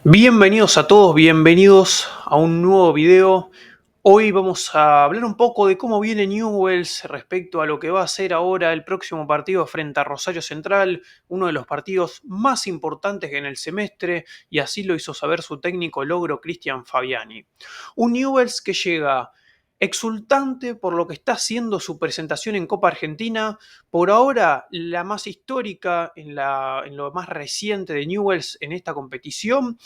Bienvenidos a todos, bienvenidos a un nuevo video. Hoy vamos a hablar un poco de cómo viene Newell's respecto a lo que va a ser ahora el próximo partido frente a Rosario Central, uno de los partidos más importantes en el semestre, y así lo hizo saber su técnico logro Cristian Fabiani. Un Newell's que llega exultante por lo que está haciendo su presentación en Copa Argentina, por ahora la más histórica en lo más reciente de Newell's en esta competición.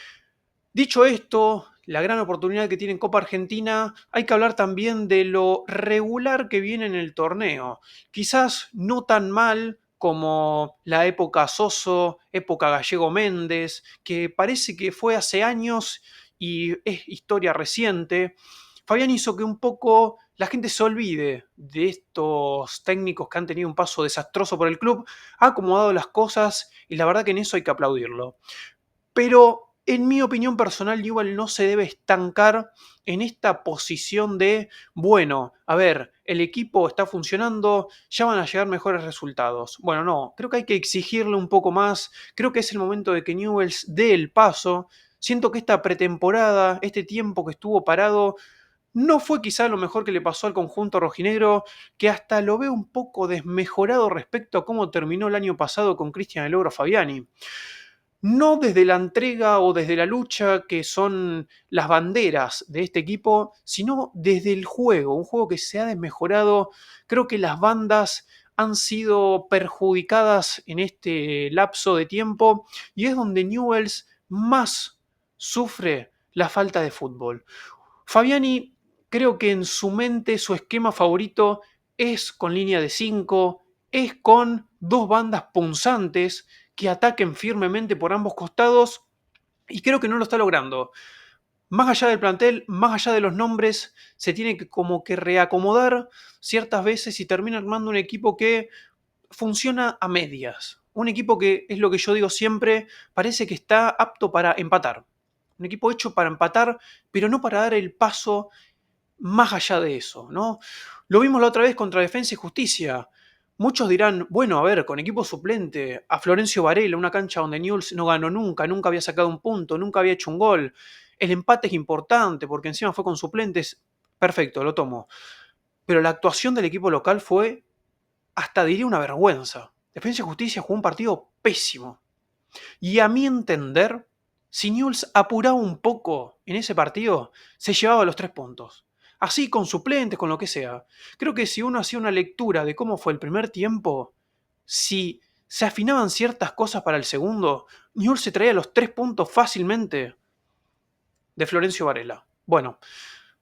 Dicho esto, la gran oportunidad que tiene en Copa Argentina, hay que hablar también de lo regular que viene en el torneo. Quizás no tan mal como la época Soso, época Gallego Méndez, que parece que fue hace años y es historia reciente. Fabián hizo que un poco la gente se olvide de estos técnicos que han tenido un paso desastroso por el club, ha acomodado las cosas y la verdad que en eso hay que aplaudirlo. Pero en mi opinión personal, Newell no se debe estancar en esta posición de, bueno, a ver, el equipo está funcionando, ya van a llegar mejores resultados. Bueno, no, creo que hay que exigirle un poco más, creo que es el momento de que Newell's dé el paso. Siento que esta pretemporada, este tiempo que estuvo parado, no fue quizá lo mejor que le pasó al conjunto rojinegro, que hasta lo veo un poco desmejorado respecto a cómo terminó el año pasado con Cristian El Ogro Fabiani. No desde la entrega o desde la lucha, que son las banderas de este equipo, sino desde el juego, un juego que se ha desmejorado. Creo que las bandas han sido perjudicadas en este lapso de tiempo y es donde Newell's más sufre la falta de fútbol. Fabiani, creo que en su mente su esquema favorito es con línea de 5, es con dos bandas punzantes que ataquen firmemente por ambos costados, y creo que no lo está logrando. Más allá del plantel, más allá de los nombres, se tiene que como que reacomodar ciertas veces y termina armando un equipo que funciona a medias. Un equipo que, es lo que yo digo siempre, parece que está apto para empatar. Un equipo hecho para empatar, pero no para dar el paso más allá de eso, ¿no? Lo vimos la otra vez contra Defensa y Justicia. Muchos dirán, bueno, a ver, con equipo suplente, a Florencio Varela, una cancha donde Newell's no ganó nunca, nunca había sacado un punto, nunca había hecho un gol. El empate es importante porque encima fue con suplentes. Perfecto, lo tomo. Pero la actuación del equipo local fue, hasta diría, una vergüenza. Defensa y Justicia jugó un partido pésimo. Y a mi entender, si Newell's apuraba un poco en ese partido, se llevaba los 3 puntos. Así, con suplentes, con lo que sea. Creo que si uno hacía una lectura de cómo fue el primer tiempo, si se afinaban ciertas cosas para el segundo, Newell's se traía los 3 puntos fácilmente de Florencio Varela. Bueno,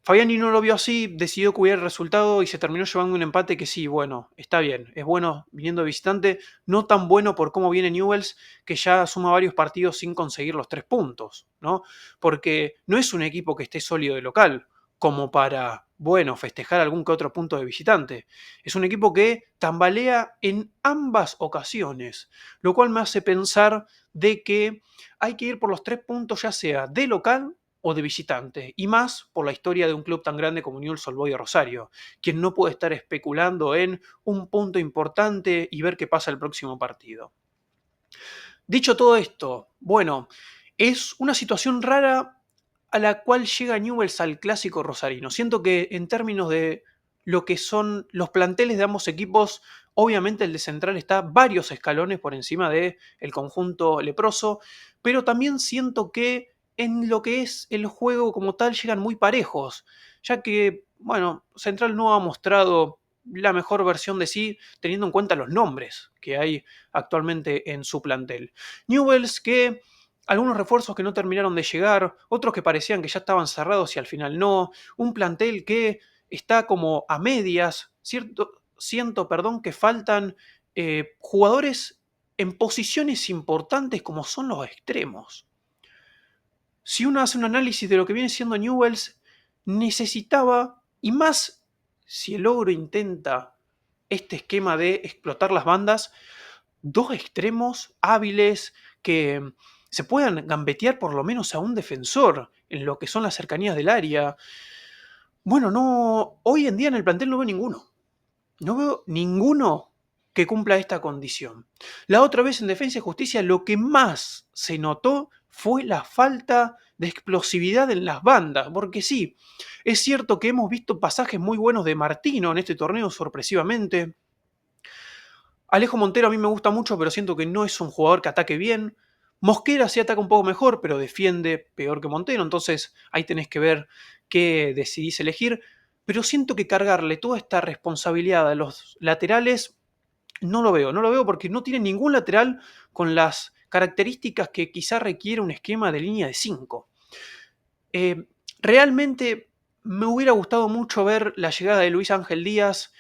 Fabiani no lo vio así, decidió cubrir el resultado y se terminó llevando un empate que sí, bueno, está bien, es bueno viniendo de visitante, no tan bueno por cómo viene Newell's, que ya suma varios partidos sin conseguir los 3 puntos, ¿no? Porque no es un equipo que esté sólido de local, como para, bueno, festejar algún que otro punto de visitante. Es un equipo que tambalea en ambas ocasiones, lo cual me hace pensar de que hay que ir por los 3 puntos, ya sea de local o de visitante, y más por la historia de un club tan grande como Newell's Old Boys de Rosario, quien no puede estar especulando en un punto importante y ver qué pasa el próximo partido. Dicho todo esto, bueno, es una situación rara a la cual llega Newell's al clásico rosarino. Siento que en términos de lo que son los planteles de ambos equipos, obviamente el de Central está varios escalones por encima del conjunto leproso, pero también siento que en lo que es el juego como tal llegan muy parejos, ya que, bueno, Central no ha mostrado la mejor versión de sí teniendo en cuenta los nombres que hay actualmente en su plantel. Newell's, que algunos refuerzos que no terminaron de llegar, otros que parecían que ya estaban cerrados y al final no, un plantel que está como a medias, siento, perdón, que faltan jugadores en posiciones importantes como son los extremos. Si uno hace un análisis de lo que viene siendo Newell's, necesitaba, y más si el Ogro intenta este esquema de explotar las bandas, dos extremos hábiles que se puedan gambetear por lo menos a un defensor en lo que son las cercanías del área. Bueno, no, hoy en día en el plantel no veo ninguno. No veo ninguno que cumpla esta condición. La otra vez en Defensa y Justicia lo que más se notó fue la falta de explosividad en las bandas, porque sí, es cierto que hemos visto pasajes muy buenos de Martino en este torneo sorpresivamente. Alejo Montero a mí me gusta mucho, pero siento que no es un jugador que ataque bien. Mosquera sí ataca un poco mejor, pero defiende peor que Montero, entonces ahí tenés que ver qué decidís elegir. Pero siento que cargarle toda esta responsabilidad a los laterales no lo veo porque no tiene ningún lateral con las características que quizá requiere un esquema de línea de 5. Realmente me hubiera gustado mucho ver la llegada de Luis Ángel Díaz,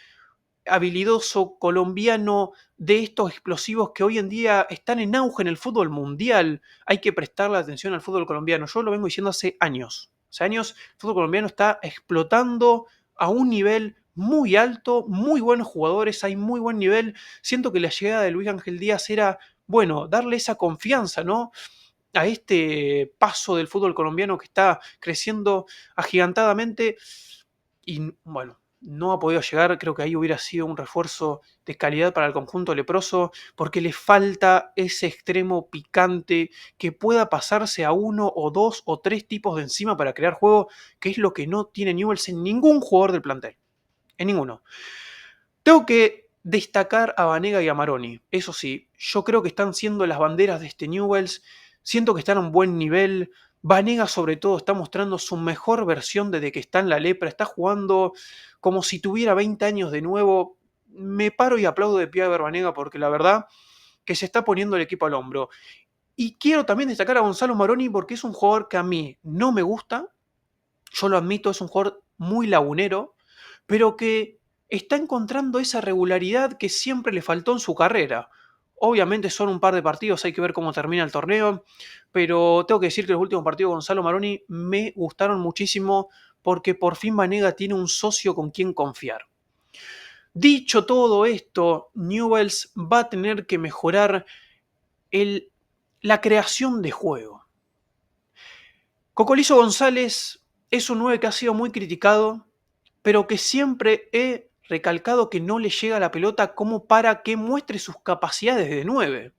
habilidoso colombiano, de estos explosivos que hoy en día están en auge en el fútbol mundial. Hay que prestarle atención al fútbol colombiano. Yo lo vengo diciendo hace años. Hace años el fútbol colombiano está explotando a un nivel muy alto, muy buenos jugadores, hay muy buen nivel. Siento que la llegada de Luis Ángel Díaz era, bueno, darle esa confianza, ¿no? A este paso del fútbol colombiano que está creciendo agigantadamente y bueno, no ha podido llegar. Creo que ahí hubiera sido un refuerzo de calidad para el conjunto leproso, porque le falta ese extremo picante que pueda pasarse a uno o dos o tres tipos de encima para crear juego, que es lo que no tiene Newell's en ningún jugador del plantel, en ninguno. Tengo que destacar a Banega y a Maroni. Eso sí, yo creo que están siendo las banderas de este Newell's. Siento que están a un buen nivel. Banega, sobre todo, está mostrando su mejor versión desde que está en la lepra. Está jugando como si tuviera 20 años de nuevo. Me paro y aplaudo de pie a ver Banega porque la verdad que se está poniendo el equipo al hombro. Y quiero también destacar a Gonzalo Maroni porque es un jugador que a mí no me gusta. Yo lo admito, es un jugador muy lagunero, pero que está encontrando esa regularidad que siempre le faltó en su carrera. Obviamente son un par de partidos, hay que ver cómo termina el torneo, pero tengo que decir que los últimos partidos de Gonzalo Maroni me gustaron muchísimo porque por fin Banega tiene un socio con quien confiar. Dicho todo esto, Newell's va a tener que mejorar el- la creación de juego. Cocolizo González es un 9 que ha sido muy criticado, pero que siempre he recalcado que no le llega la pelota como para que muestre sus capacidades de 9.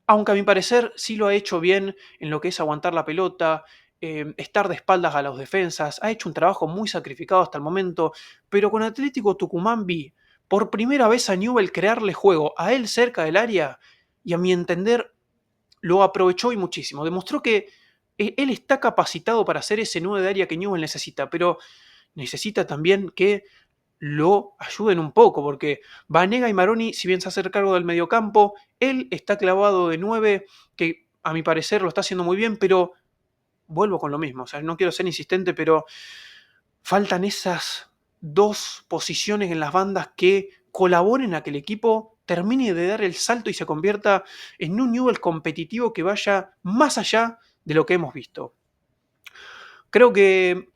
Aunque a mi parecer sí lo ha hecho bien en lo que es aguantar la pelota, estar de espaldas a los defensas, ha hecho un trabajo muy sacrificado hasta el momento, pero con Atlético Tucumán vi por primera vez a Newell crearle juego a él cerca del área y a mi entender lo aprovechó y muchísimo. Demostró que él está capacitado para hacer ese 9 de área que Newell necesita, pero necesita también que lo ayuden un poco, porque Banega y Maroni, si bien se hace cargo del mediocampo, él está clavado de 9, que a mi parecer lo está haciendo muy bien, pero vuelvo con lo mismo, o sea, no quiero ser insistente, pero faltan esas dos posiciones en las bandas que colaboren a que el equipo termine de dar el salto y se convierta en un Newell competitivo que vaya más allá de lo que hemos visto. Creo que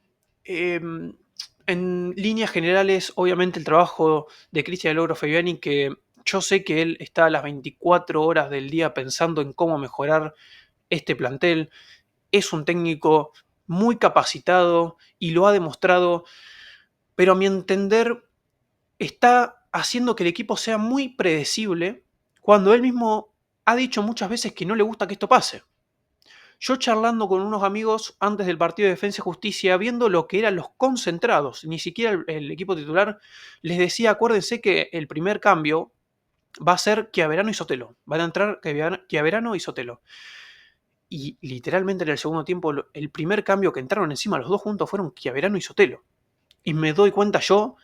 en líneas generales, obviamente el trabajo de Cristian Logro Fabiani, que yo sé que él está a las 24 horas del día pensando en cómo mejorar este plantel, es un técnico muy capacitado y lo ha demostrado, pero a mi entender está haciendo que el equipo sea muy predecible cuando él mismo ha dicho muchas veces que no le gusta que esto pase. Yo charlando con unos amigos antes del partido de Defensa y Justicia, viendo lo que eran los concentrados, ni siquiera el equipo titular, les decía, acuérdense que el primer cambio va a ser Chiaverano y Sotelo. Van a entrar Chiaverano y Sotelo. Y literalmente en el segundo tiempo, el primer cambio que entraron encima los dos juntos fueron Chiaverano y Sotelo. Y me doy cuenta yo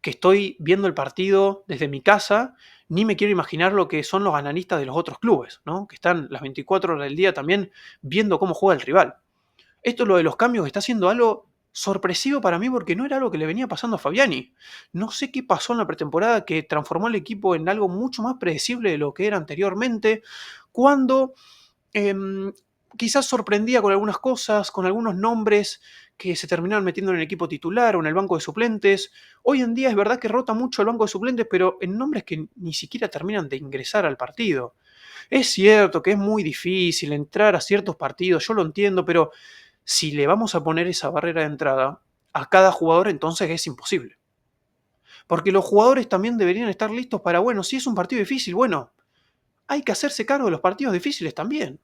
que estoy viendo el partido desde mi casa, ni me quiero imaginar lo que son los analistas de los otros clubes, ¿no? Que están las 24 horas del día también viendo cómo juega el rival. Esto lo de los cambios está siendo algo sorpresivo para mí porque no era algo que le venía pasando a Fabiani. No sé qué pasó en la pretemporada que transformó el equipo en algo mucho más predecible de lo que era anteriormente, cuando em, quizás sorprendía con algunas cosas, con algunos nombres que se terminaron metiendo en el equipo titular o en el banco de suplentes. Hoy en día es verdad que rota mucho el banco de suplentes, pero en nombres que ni siquiera terminan de ingresar al partido. Es cierto que es muy difícil entrar a ciertos partidos, yo lo entiendo, pero si le vamos a poner esa barrera de entrada a cada jugador, entonces es imposible. Porque los jugadores también deberían estar listos para, bueno, si es un partido difícil, bueno, hay que hacerse cargo de los partidos difíciles también.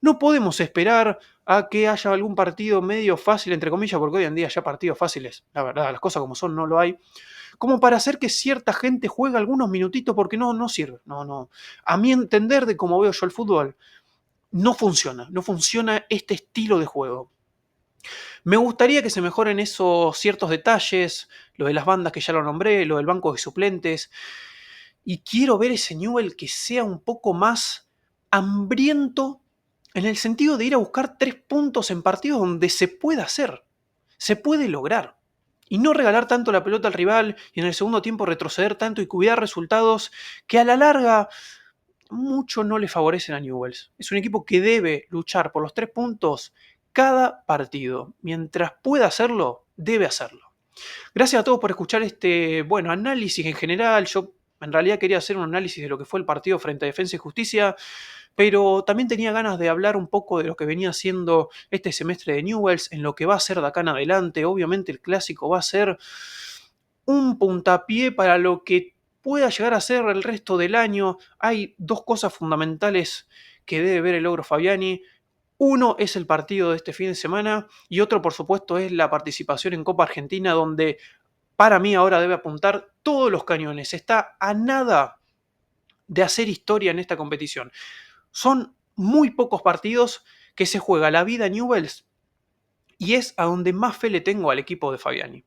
No podemos esperar a que haya algún partido medio fácil, entre comillas, porque hoy en día ya partidos fáciles, la verdad, las cosas como son, no lo hay, como para hacer que cierta gente juegue algunos minutitos porque no sirve. No. A mi entender de cómo veo yo el fútbol, no funciona este estilo de juego. Me gustaría que se mejoren esos ciertos detalles, lo de las bandas que ya lo nombré, lo del banco de suplentes, y quiero ver ese Newell que sea un poco más hambriento en el sentido de ir a buscar 3 puntos en partidos donde se puede hacer, se puede lograr. Y no regalar tanto la pelota al rival y en el segundo tiempo retroceder tanto y cuidar resultados que a la larga mucho no le favorecen a Newell's. Es un equipo que debe luchar por los 3 puntos cada partido. Mientras pueda hacerlo, debe hacerlo. Gracias a todos por escuchar este, análisis en general. Yo en realidad quería hacer un análisis de lo que fue el partido frente a Defensa y Justicia, pero también tenía ganas de hablar un poco de lo que venía haciendo este semestre de Newell's, en lo que va a ser de acá en adelante. Obviamente el clásico va a ser un puntapié para lo que pueda llegar a ser el resto del año. Hay 2 cosas fundamentales que debe ver el Ogro Fabiani. Uno es el partido de este fin de semana y otro, por supuesto, es la participación en Copa Argentina, donde para mí ahora debe apuntar todos los cañones. Está a nada de hacer historia en esta competición. Son muy pocos partidos que se juega la vida Newell's y es a donde más fe le tengo al equipo de Fabiani.